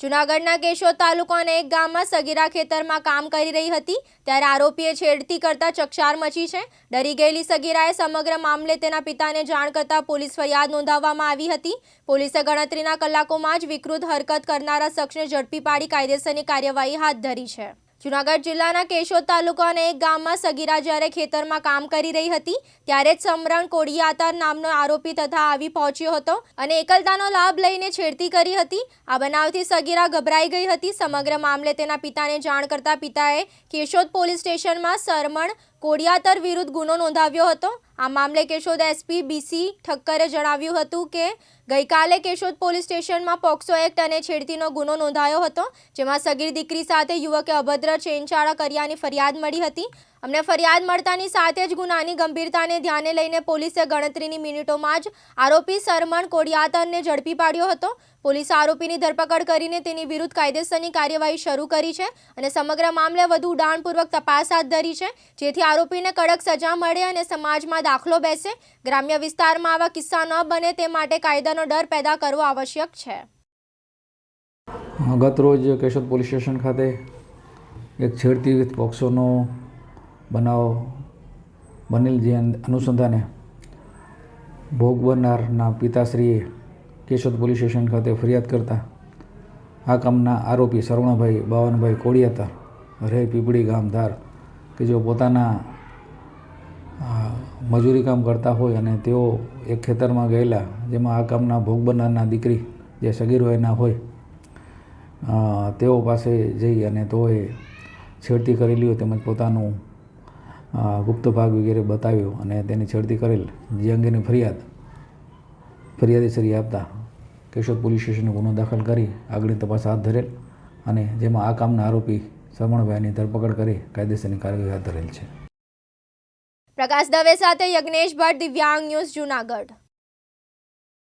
જૂનાગઢના કેશોદ તાલુકાના એક ગામમાં સગીરા ખેતરમાં કામ કરી રહી હતી ત્યારે આરોપીએ છેડતી કરતા ચકચાર મચી છે। ડરી ગયેલી સગીરાએ સમગ્ર મામલે તેના પિતાને જાણ કરતા પોલીસ ફરિયાદ નોંધાવવામાં આવી હતી। પોલીસે ગણતરીના કલાકોમાં જ વિકૃત હરકત કરનારા શખ્સને ઝડપી પાડી કાયદેસરની કાર્યવાહી હાથ ધરી છે। જૂનાગઢ જિલ્લાના કેશોદ તાલુકાના એક ગામમાં સગીરા જ્યારે ખેતરમાં કામ કરી રહી હતી ત્યારે જ સમરણ કોડિયાતર નામનો આરોપી તથા આવી પહોંચ્યો હતો અને એકલતાનો લાભ લઈને છેડતી કરી હતી। આ બનાવથી સગીરા ગભરાઈ ગઈ હતી। સમગ્ર મામલે તેના પિતાને જાણ કરતા પિતાએ કેશોદ પોલીસ સ્ટેશનમાં સમરણ કોડિયાતર વિરુદ્ધ ગુનો નોંધાવ્યો હતો। આ મામલે કેશોદ એસપી બીસી ઠક્કરે જણાવ્યું હતું કે ગઈકાલે કેશોદ પોલીસ સ્ટેશનમાં પોક્સો એક્ટ અને છેડતીનો ગુનો નોંધાયો હતો, જેમાં સગીર દીકરી સાથે યુવકે અભદ્ર છેડછાડ કર્યાની ફરિયાદ મળી હતી। અમને ફરિયાદ મળતાની સાથે જ ગુનાની ગંભીરતાને ધ્યાને લઈને પોલીસે ગણતરીની મિનિટોમાં જ આરોપી સરમણ કોડિયાતરને ઝડપી પાડ્યો હતો। પોલીસે આરોપીની ધરપકડ કરીને તેની વિરુદ્ધ કાયદેસરની કાર્યવાહી શરૂ કરી છે અને સમગ્ર મામલે વધુ ઊંડાણપૂર્વક તપાસ હાથ ધરી છે, જેથી આરોપીને કડક સજા મળે અને સમાજમાં દાખલો બેસે। ગ્રામ્ય વિસ્તારમાં આવા કિસ્સા ન બને તે માટે કાયદાનો ડર પેદા કરવો આવશ્યક છે। ગત રોજ કેશોદ પોલીસ સ્ટેશન ખાતે એક છેડતી વિથ પોક્સોનો બનાવ બનેલ, જે અનુસંધાને ભોગ બનનારના પિતાશ્રીએ કેશોદ પોલીસ સ્ટેશન ખાતે ફરિયાદ કરતા આ કામના આરોપી સરવણભાઈ બાવનભાઈ કોડિયાતર રહે પીપળી ગામ ધાર કે જો પોતાના મજૂરી કામ કરતા હોય અને તેઓ એક ખેતરમાં ગયેલા, જેમાં આ કામના ભોગ બનનારના દીકરી જે સગીર વયના હોય તેઓ પાસે જઈ અને તેઓએ છેડતી કરેલી હોય તેમજ પોતાનું ગુપ્ત ભાગ વગેરે બતાવ્યો અને તેની છેડતી કરેલ, જે અંગેની ફરિયાદીશ્રી આપતા કેશોદ પોલીસ સ્ટેશને ગુનો દાખલ કરી આગળની તપાસ હાથ ધરેલ અને જેમાં આ કામના આરોપી સરમણભાઈની ધરપકડ કરી કાયદેસરની કાર્યવાહી હાથ ધરેલ છે। પ્રકાશ દવે સાથે યજ્ઞેશ ભટ્ટ, દિવ્યાંગ ન્યૂઝ, જૂનાગઢ।